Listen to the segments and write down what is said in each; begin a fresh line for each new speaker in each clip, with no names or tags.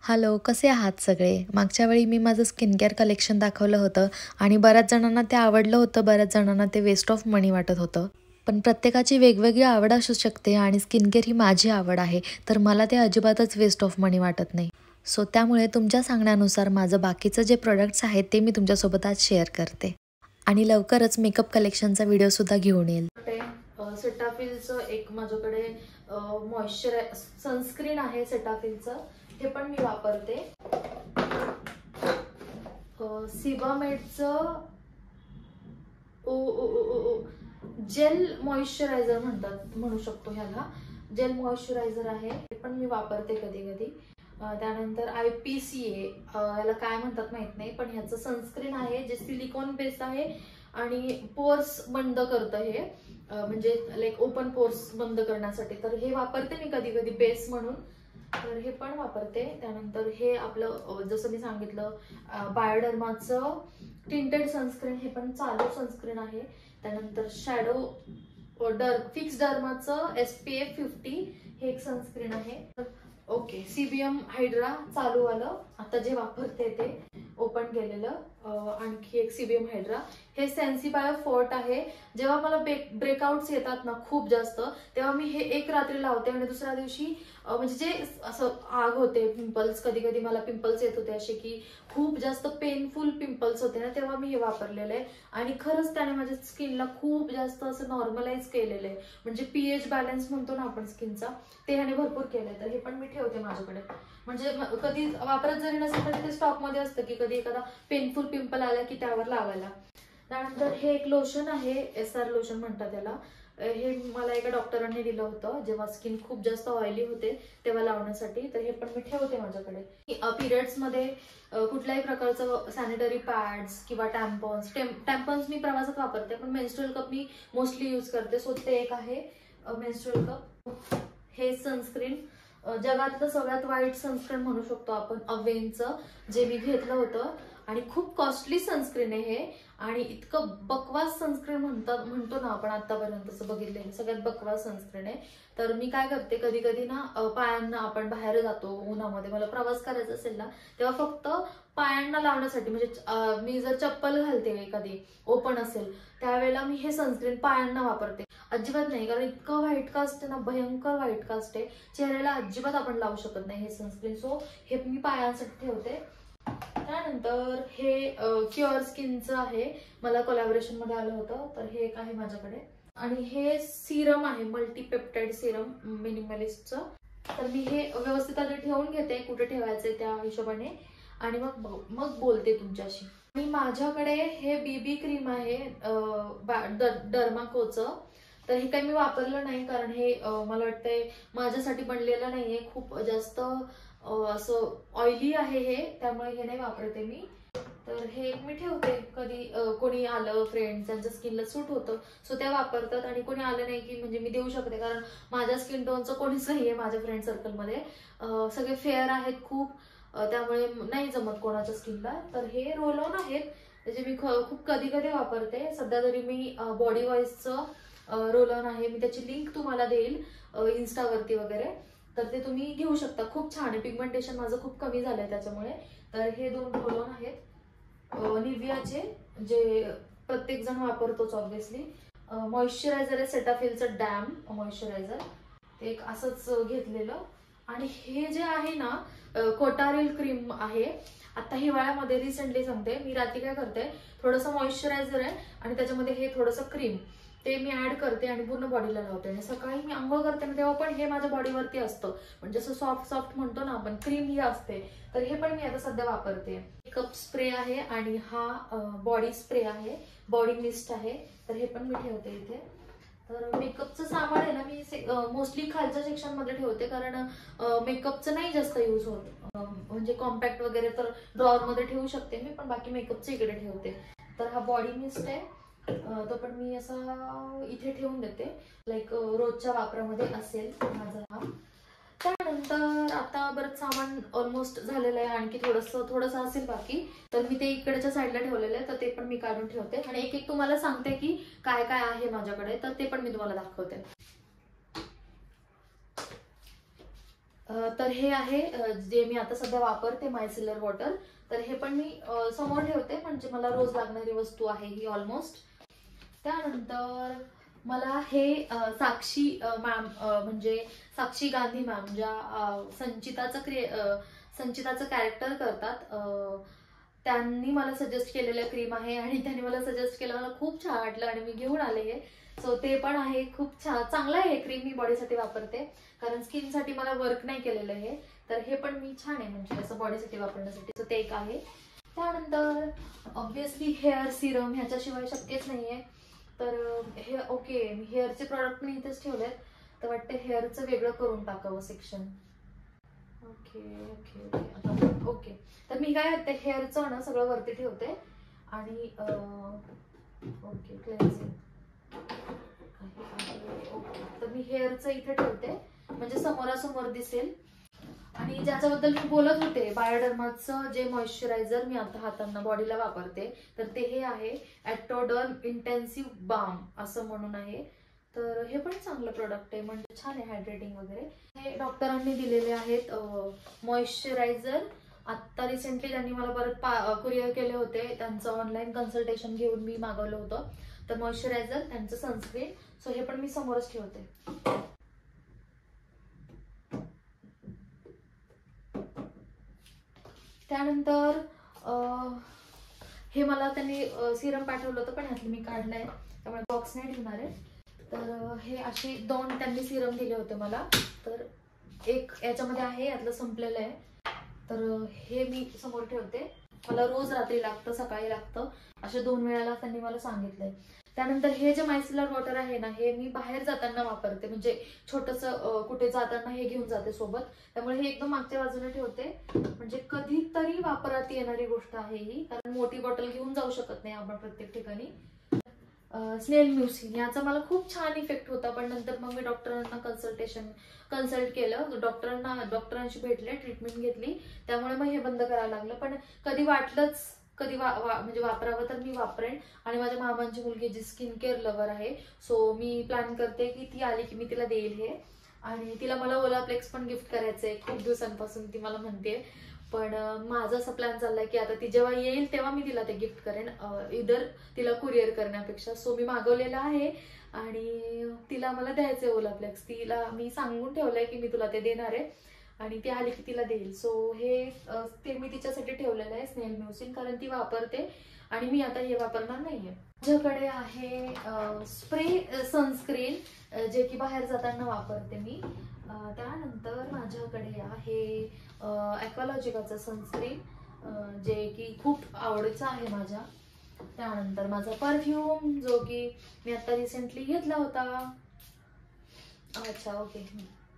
Hello, कसे आहात सगळे? मागच्या वेळी मी माझं स्किन केअर कलेक्शन दाखवलं होतं आणि बऱ्याच जणांना ते आवडलं होतं, बऱ्याच जणांना ते वेस्ट ऑफ मनी वाटत होतं. पण प्रत्येकाची वेगवेगळी आवड असू शकते आणि स्किन केअर ही माझी आवड आहे, तर मला ते अजिबातच वेस्ट ऑफ मनी वाटत नाही. सो त्यामुळे तुमच्या सांगण्यानुसार माझं बाकीचं जे प्रोडक्ट्स आहेत ते मी तुमच्यासोबत आज शेअर करते. आणि लवकरच मेकअप कलेक्शनचा व्हिडिओसुद्धा घेऊन येईल. सेटाफिलचं एक माझ्याकडे सनस्क्रीन आहे सेटाफिलचं, हे पण मी वापरते. सिबामेडचं जेल मॉइश्चरायझर म्हणू शकतो ह्याला. जेल मॉइश्चरायझर आहे, हे पण मी वापरते कधी कधी. त्यानंतर IPCA याला काय म्हणतात माहित नाही, पण ह्याचं सनस्क्रीन आहे जे सिलिकॉन बेस आहे आणि पोर्स बंद करतं हे, म्हणजे लाईक ओपन पोर्स बंद करण्यासाठी. तर हे वापरते मी कधी कधी बेस म्हणून, तर हे पण वापरते. त्यानंतर हे आपलं जसं मी सांगितलं बायोडर्माचं टिंटेड सनस्क्रीन, हे पण चालू सनस्क्रीन आहे. त्यानंतर फिक्स डर्माचं SPF 50 हे एक सनस्क्रीन आहे. ओके, CBM हायड्रा चालू आलं, आता जे वापरते ते ओपन केलेलं. आणखी एक CBM हायड्रा, हे सेन्सिबायो फोर्ट आहे. जेव्हा मला ब्रेकआउट्स येतात ना खूप जास्त, तेव्हा मी हे एक रात्री लावते आणि दुसऱ्या दिवशी म्हणजे जे असं आग होते, पिंपल्स, कधी कधी मला पिंपल्स येत होते असे की खूप जास्त पेनफुल पिंपल्स होते ना, तेव्हा मी हे वापरलेलं आहे. आणि खरंच त्याने माझ्या स्किनला खूप जास्त असं नॉर्मलाइज केलेलं आहे, म्हणजे pH बॅलन्स म्हणतो ना आपण स्किनचा, ते ह्याने भरपूर केलंय. तर हे पण मी ठेवते माझ्याकडे, म्हणजे कधी वापरत जरी नसेल तरी ते स्टॉक मध्ये असतं की कधी एखादा पेनफुल पिंपल आला की त्यावर लावायला. त्यानंतर हे एक लोशन आहे, SR लोशन म्हणतात त्याला. हे मला एका डॉक्टरांनी दिलं होतं जेव्हा स्किन खूप जास्त ऑइली होते तेव्हा लावण्यासाठी, तर हे पण मी ठेवते माझ्याकडे. पिरियड्स मध्ये कुठल्याही प्रकारचं सॅनिटरी पॅड्स किंवा टॅम्पॉन्स मी प्रवासात वापरते, पण मेन्स्ट्रुअल कप मी मोस्टली यूज करते. सो ते एक आहे मेन्स्ट्रुअल कप. हे सनस्क्रीन जगातलं सगळ्यात वाईट सनस्क्रीन म्हणू शकतो आपण, अवेनचं, जे मी घेतलं होतं. आणि खूप कॉस्टली सनस्क्रीन आहे हे, आणि इतकं बकवास सनस्क्रीन म्हणतो ना आपण आतापर्यंतच बघितलेलं सगळ्यात बकवास सनस्क्रीन आहे. तर मी काय करते, कधी कधी ना पायांना आपण बाहेर जातो उन्हामध्ये, मला प्रवास करायचा असेल ना, तेव्हा फक्त पायांना लावण्यासाठी, म्हणजे मी जर चप्पल घालते एखादी ओपन असेल त्यावेळेला मी हे सनस्क्रीन पायांना वापरते. अजिबात नाही, कारण इतकं व्हाईट कास्ट आहे ना, भयंकर व्हाईट कास्ट आहे, चेहऱ्याला अजिबात आपण लावू शकत नाही हे सनस्क्रीन. सो हे मी पायांसाठी ठेवते. त्यानंतर हे क्युअर स्किनचं आहे, मला कोलॅबोरेशन मध्ये आलं होतं, तर हे एक आहे माझ्याकडे. आणि हे सिरम आहे, मल्टीपेप्टाइड सिरम मिनिमलिस्टचं. तर मी हे व्यवस्थित आधी ठेवून घेते कुठे ठेवायचंय त्या हिशोबाने, आणि मग बोलते तुमच्याशी. आणि माझ्याकडे हे BB क्रीम आहे डर्माकोचं. तर हे काही मी वापरलं नाही, कारण हे मला वाटतंय माझ्यासाठी बनलेलं नाहीये, खूप जास्त असं ऑइली आहे हे, त्यामुळे हे नाही वापरते मी. तर हे मी ठेवते, कधी कोणी आलं फ्रेंड त्यांच्या स्किनला सूट होतं सो त्या वापरतात, आणि कोणी आलं नाही की म्हणजे मी देऊ शकते, कारण माझ्या स्किन टोनचं कोणीच नाहीये माझ्या फ्रेंड सर्कलमध्ये, सगळे फेअर आहेत खूप, त्यामुळे नाही जमत कोणाच्या स्किनला. तर हे रोल ऑन आहेत जे मी खूप कधी कधी वापरते. सध्या तरी मी बॉडी वॉइसचं रोल ऑन आहे, मी त्याची लिंक तुम्हाला देईल इन्स्टावरती वगैरे, तर ते तुम्ही घेऊ शकता. खूप छान आहे, पिगमेंटेशन माझं खूप कमी झालंय त्याच्यामुळे. तर हे 2 रोल ऑन आहेत निव्हियाचे, जे प्रत्येक जण वापरतोच ऑब्व्हियसली. मॉइश्चरायझर आहे सेटाफिलचं डॅम मॉइश्चरायझर, ते एक असंच घेतलेलं. आणि हे जे आहे ना कोटारिल क्रीम आहे, आता हिवाळ्यामध्ये रिसेंटली सांगते मी, रात्री काय करते, थोडंसं मॉइश्चरायझर आहे आणि त्याच्यामध्ये हे थोडंसं क्रीम ते मी ऍड करते आणि पूर्ण बॉडीला लावते. आणि सकाळी मी आंघोळ करते ना तेव्हा पण हे माझ्या बॉडीवरती असतं, म्हणजे असं सॉफ्ट सॉफ्ट म्हणतो ना आपण, क्रीम ही असते. तर हे पण मी आता सध्या वापरते. मेकअप स्प्रे आहे आणि हा बॉडी स्प्रे आहे, बॉडी मिस्ट आहे, तर हे पण मी ठेवते इथे. तर मेकअपचं सामान आहे ना मी मोस्टली खालच्या सेक्शन मध्ये ठेवते, कारण मेकअपचं नाही जास्त यूज होत, म्हणजे कॉम्पॅक्ट वगैरे तर ड्रॉअर मध्ये ठेवू शकते मी, पण बाकी मेकअपचं इकडे ठेवते. तर हा बॉडी मिस्ट आहे, तो पण मी असा इथे ठेवून देते, लाईक रोजच्या वापरामध्ये असेल माझा हा. त्यानंतर आता बरंच सामान ऑलमोस्ट झालेलं आहे, आणखी थोडंसं असेल बाकी, तर मी ते इकडच्या साईडला ठेवलेलं आहे, तर ते पण मी काढून ठेवते. आणि एक एक तुम्हाला सांगते की काय काय आहे माझ्याकडे, तर ते पण मी तुम्हाला दाखवते. तर हे आहे जे मी आता सध्या वापरते मायसिलर वॉटर. तर हे पण मी समोर ठेवते, म्हणजे मला रोज लागणारी वस्तू आहे ही ऑलमोस्ट. त्यानंतर मला हे साक्षी मॅम म्हणजे साक्षी गांधी मॅम ज्या संचिताचं कॅरेक्टर करतात, त्यांनी मला सजेस्ट केलेलं क्रीम आहे आणि त्यांनी मला सजेस्ट केलं, मला खूप छान वाटलं आणि मी घेऊन आले हे. सो ते पण आहे, खूप छान चांगलं आहे हे क्रीम, मी बॉडीसाठी वापरते कारण स्किनसाठी मला वर्क नाही केलेलं हे. तर हे पण मी छान आहे म्हणजे असं बॉडीसाठी वापरण्यासाठी. सो ते एक आहे. त्यानंतर ऑब्व्हियसली हेअर सिरम, ह्याच्याशिवाय शक्यच नाहीये. तर हे ओके, मी हेअरचे प्रॉडक्ट पण इथेच ठेवलेत. तर वाटतं हेअरचं वेगळं करून टाकावं section. Okay okay okay okay. तर मी काय करते, हेअरचं ना सगळं वरती ठेवते आणि ओके क्लेन्झिंग. ओके, तर मी हेअरचं इथे ठेवते म्हणजे समोरासमोर दिसेल. आणि ज्याच्याबद्दल मी बोलत होते, बायोडर्माचं जे मॉइश्चरायझर मी आता हातांना बॉडीला वापरते, तर ते हे आहे ॲक्टोडर्म इंटेन्सिव्ह बाम असं म्हणून आहे. तर हे पण चांगलं प्रोडक्ट आहे, म्हणजे छान आहे हायड्रेटिंग वगैरे. हे डॉक्टरांनी दिलेले आहेत मॉइश्चरायझर. आत्ता रिसेंटली त्यांनी मला परत कुरिअर केले होते, त्यांचं ऑनलाईन कन्सल्टेशन घेऊन मी मागवलं होतं. तर मॉइश्चरायझर, त्यांचं सनस्क्रीन. सो हे पण मी समोरच ठेवते. त्यानंतर हे मला त्यांनी सिरम पाठवलं होतं, पण ह्यातलं मी काढलंय त्यामुळे बॉक्स नाही ठेवणार आहे. तर हे असे 2 त्यांनी सिरम दिले होते मला. तर एक याच्यामध्ये आहे, यातलं संपलेलं आहे. तर हे मी समोर ठेवते. मला रोज रात्री लागतं, सकाळी लागतं, अशा 2 वेळाला त्यांनी मला सांगितलंय. त्यानंतर हे जे मायसिलर वॉटर आहे ना, हे मी बाहेर जाताना वापरते, म्हणजे छोटंसं कुठे जाताना हे घेऊन जाते सोबत. त्यामुळे हे एकदम मागच्या बाजूने ठेवते, म्हणजे कधीतरी वापरात येणारी गोष्ट आहे ही, कारण मोठी बॉटल घेऊन जाऊ शकत नाही आपण प्रत्येक ठिकाणी. स्नेल म्युसिन, याचा मला खूप छान इफेक्ट होता, पण नंतर मग मी डॉक्टरांना कन्सल्ट केलं, डॉक्टरांशी भेटले, ट्रीटमेंट घेतली, त्यामुळे मग हे बंद करायला लागलं. पण कधी वाटलंच कधी म्हणजे वापरावं तर मी वापरेन. आणि माझ्या मामांची मुलगी जी स्किन केअर लवर आहे, सो मी प्लॅन करते की ती आली की मी तिला देईल हे. आणि तिला मला ओलाप्लेक्स पण गिफ्ट करायचंय, खूप दिवसांपासून ती मला म्हणते. पण माझा असा प्लॅन चाललाय की आता ती जेव्हा येईल तेव्हा मी तिला ते गिफ्ट करेन, इधर तिला कुरिअर करण्यापेक्षा. सो मी मागवलेलं आहे आणि तिला मला द्यायचंय ओलाप्लेक्स. तिला मी सांगून ठेवलंय की मी तुला ते देणार आहे आणि ती आली की तिला देईल. सो हे ते मी तिच्यासाठी ठेवलेलं आहे स्नेल म्युसिन, कारण ती वापरते आणि मी आता हे वापरणार नाहीये. माझ्याकडे आहे स्प्रे सनस्क्रीन, जे की बाहेर जाताना वापरते मी. त्यानंतर माझ्याकडे आहे ॲक्वालॉजिकाचं सनस्क्रीन, जे की खूप आवडीचं आहे माझ्या. त्यानंतर माझा परफ्यूम, जो की मी आता रिसेंटली घेतला होता. अच्छा ओके.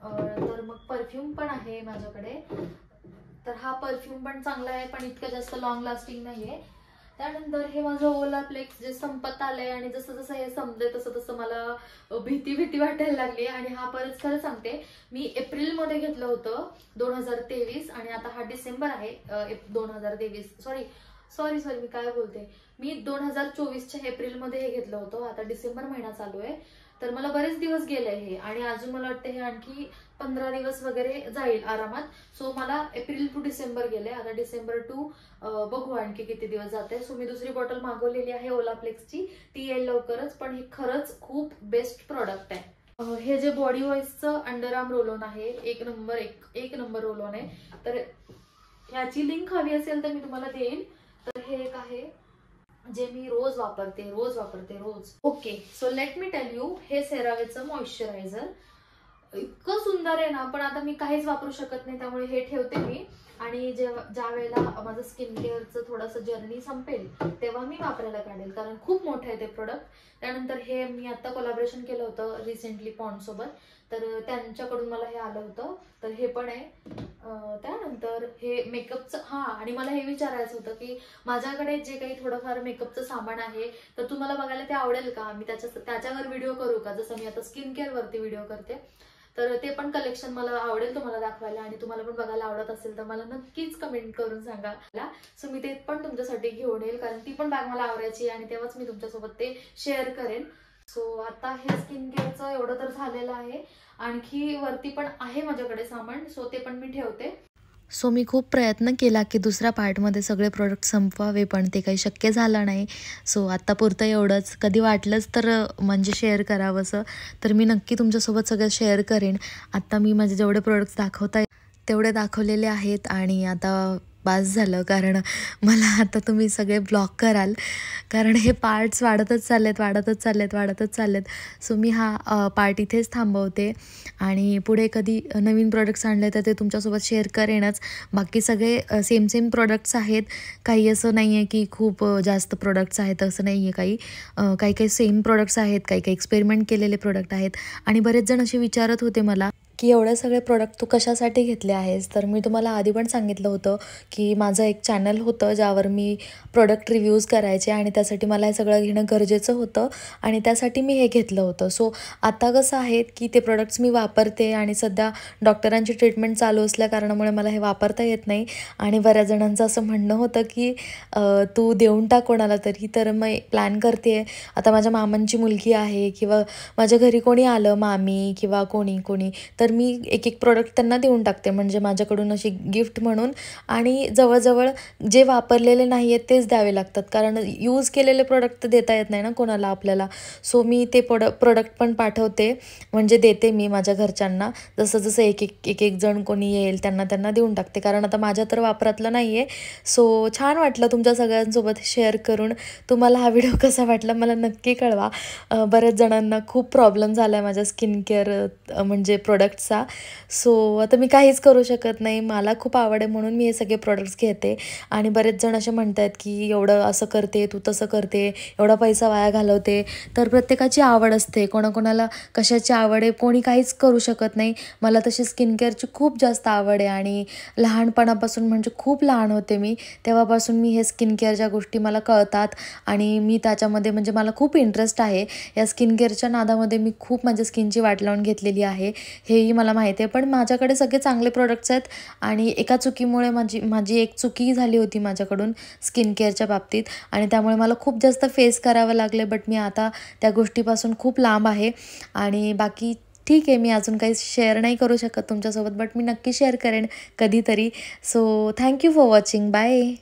तर मग परफ्यूम पण आहे माझ्याकडे. तर हा परफ्यूम पण चांगला आहे, पण इतकं जास्त लॉंग लास्टिंग नाहीये. त्यानंतर हे माझं ओलाप्लेक्स जे संपत आलंय आणि जसं जसं हे संपलंय तसं तसं मला भीती वाटायला लागली. आणि हा परत खरं सांगते, मी एप्रिलमध्ये घेतलं होतं 2023 आणि आता हा डिसेंबर आहे 2023. सॉरी मी काय बोलते, मी 2024च्या एप्रिलमध्ये हे घेतलं होतं, आता डिसेंबर महिना चालू आहे. तर मला बरेच दिवस गेले हे आणि अजून मला वाटतं हे आणखी 15 दिवस वगैरे जाईल आरामात. सो मला एप्रिल टू डिसेंबर गेले, आता डिसेंबर टू बघू आणखी किती दिवस जाते. सो मी दुसरी बॉटल मागवलेली आहे ओलाप्लेक्सची, ती येईल लवकरच. पण हे खरंच खूप बेस्ट प्रॉडक्ट आहे. हे जे बॉडी वॉइसचं अंडरआर्म रोल ऑन आहे, एक नंबर रोल ऑन आहे. तर ह्याची लिंक हवी असेल तर मी तुम्हाला देईन. तर हे एक आहे जे मी रोज वापरते. Okay, so let me tell you, हे सेरावेचं मॉइश्चरायझर इतकं सुंदर आहे ना, पण आता मी काहीच वापरू शकत नाही, त्यामुळे हे ठेवते मी. आणि ज्या वेळेला माझं स्किन केअरचं थोडंसं जर्नी संपेल तेव्हा मी वापरायला काढेल, कारण खूप मोठं आहे ते प्रोडक्ट. त्यानंतर हे मी आता कोलॅबोरेशन केलं होतं रिसेंटली पॉन्ड सोबत, तर त्यांच्याकडून मला हे आलं होतं, तर हे पण आहे. त्यानंतर हे मेकअपचं, आणि मला हे विचारायचं होतं की माझ्याकडे जे काही थोडंफार मेकअपचं सामान आहे, तर तुम्हाला बघायला ते आवडेल का, मी त्याच्यावर व्हिडिओ करू का, जसं मी आता स्किन केअर वरती व्हिडिओ करते. तर ते पण कलेक्शन मला आवडेल तुम्हाला दाखवायला, आणि तुम्हाला पण बघायला आवडत असेल तर मला नक्कीच कमेंट करून सांगा. सो मी ते पण तुमच्यासाठी घेऊन येईल, कारण ती पण बॅग मला आवडायची आणि तेव्हाच मी तुमच्यासोबत ते शेअर करेन. सो आता हे स्किन केअरचं एवढं तर झालेलं आहे. आणखी वरती पण आहे माझ्याकडे सामान, सो ते पण मी ठेवते.
सो मी खूप प्रयत्न केला की दुसऱ्या पार्टमध्ये सगळे प्रोडक्ट संपवावे, पण ते काही शक्य झालं नाही. सो आत्तापुरतं एवढंच. कधी वाटलंच तर म्हणजे शेअर करावंसं तर मी नक्की तुमच्यासोबत सगळं शेअर करेन. आत्ता मी माझे जेवढे प्रोडक्ट्स दाखवता तेवढे दाखवलेले आहेत आणि आता बास झालं, कारण मला आता तुम्ही सगळे ब्लॉक कराल, कारण हे पार्ट्स वाढतच चाललेत. सो मी हा पार्ट इथेच थांबवते आणि पुढे कधी नवीन प्रोडक्ट्स आणले तर ते तुमच्यासोबत शेअर करेनच. बाकी सगळे सेम प्रोडक्ट्स आहेत. काही असं नाही आहे की खूप जास्त प्रोडक्ट्स आहेत, असं नाही आहे काही. काही सेम प्रोडक्ट्स आहेत, काही एक्सपेरिमेंट केलेले प्रोडक्ट आहेत. आणि बरेच जण असे विचारत होते मला की एवढे सगळे प्रोडक्ट तू कशासाठी घेतले आहेस. तर मी तुम्हाला आधी पण सांगितलं होतं की माझं एक चॅनल होतं ज्यावर मी प्रोडक्ट रिव्ह्यूज करायचे आणि त्यासाठी मला हे सगळं घेणं गरजेचं होतं आणि त्यासाठी मी हे घेतलं होतं. सो आता कसं आहे की ते प्रोडक्ट्स मी वापरते आणि सध्या डॉक्टरांची ट्रीटमेंट चालू असल्या कारणामुळे मला हे वापरता येत नाही. आणि बऱ्याच जणांचं असं म्हणणं होतं की तू देऊन टाक कोणाला तरी. तर मी प्लॅन करते आहे, आता माझ्या मामांची मुलगी आहे किंवा माझ्या घरी कोणी आलं, मामी किंवा कोणी तर मी एक प्रोडक्ट त्यांना देऊन टाकते, म्हणजे माझ्याकडून अशी गिफ्ट म्हणून. आणि जवळजवळ जे वापरलेले नाही आहेत तेच द्यावे लागतात, कारण यूज केलेले प्रोडक्ट तर देता येत नाही ना कोणाला आपल्याला. सो मी ते प्रोडक्ट पण पाठवते, म्हणजे देते मी माझ्या घरच्यांना. जसं एक जण कोणी येईल त्यांना देऊन टाकते, कारण आता माझ्या तर वापरातलं नाही आहे. सो छान वाटलं तुमच्या सगळ्यांसोबत शेअर करून. तुम्हाला हा व्हिडिओ कसा वाटला मला नक्की कळवा. बऱ्याच जणांना खूप प्रॉब्लेम झाला आहे माझ्या स्किन केअर म्हणजे प्रोडक्ट्सचा. सो आता मी काहीच करू शकत नाही. मला खूप आवड आहे म्हणून मी हे सगळे प्रोडक्ट्स घेते. आणि बरेच जण असे म्हणतात की एवढं असं करते, तू तसं करते, एवढा पैसा वाया घालवते. तर प्रत्येकाची आवड असते, कोणाकोणाला कशाची आवड आहे, कोणी काहीच करू शकत नाही. मला तशी स्किन केअरची खूप जास्त आवड आहे आणि लहानपणापासून, म्हणजे खूप लहान होते मी तेव्हापासून मी हे स्किन केअरच्या गोष्टी मला कळतात आणि मी त्याच्यामध्ये म्हणजे मला खूप इंटरेस्ट आहे. या स्किन केअरच्या नादामध्ये मी खूप माझ्या स्किनची वाट लावून घेतलेली आहे, हेही मला माहिती आहे. पण माझ्याकडे सगळे चांगले प्रोडक्ट्स आहेत आणि एका चुकीमुळे माझी एक चुकी झाली होती माझ्याकडून स्किन केअरच्या बाबतीत आणि त्यामुळे मला खूप जास्त फेस करावं लागले. बट मी आता त्या गोष्टीपासून खूप लांब आहे आणि बाकी ठीक आहे. मी अजून काही शेअर नाही करू शकत तुमच्यासोबत, बट मी नक्की शेअर करेन कधीतरी. So thank you for watching. Bye.